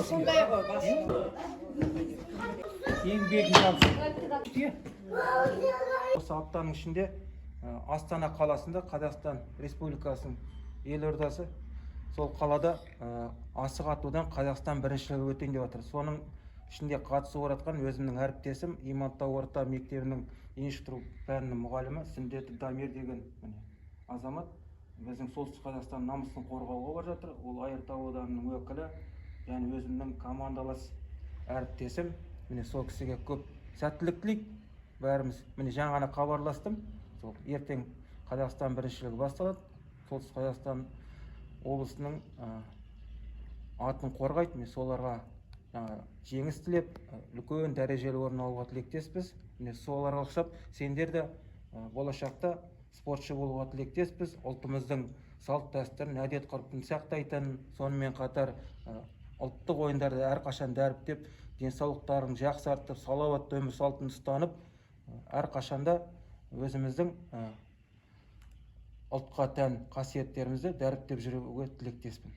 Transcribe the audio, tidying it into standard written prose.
Сондай ғой басында. Еңбегін алсын. Осы аптаның ішінде Астана қаласында Қазақстан Республикасының елордасы, сол қалада асық атудан Қазақстан біріншілігі өтейін деп жатыр. Соның ішінде қатысып жатқан өзімнің әріптесім Имантау орта мектебінің инженерлік пәнінің мұғалімі Сүндеті Дамир деген азамат біздің солтүстік Қазақстан намысын қорғауға бар жатыр. Ол Айыртау ауданының өкілі, және өзімнің командалас әріптесім. Сол кісіге көп сәттілік тілейік. Бәріміз жаңа хабарластым. Ертең Қазақстан біріншілігі басталады. Солтүстік Қазақстан облысының атын қорғайды. Соларға жеңіс тілеп, үлкен дәрежелі орын алуға тілектеспіз. Соларға ұқсап, сендер де болашақта спортшы болуға тілектеспіз. Ұлтымыздың салт дәстүрін, әдет ғұрпын сақтайтын, сонымен қатар ұлттық ойындарды әрқашан дәріптеп, денсаулықтарын жақсартып, салауатты өмір салтын ұстанып, әрқашанда өзіміздің ұлтқа тән қасиеттерімізді дәріптеп жүруге тілектеспін.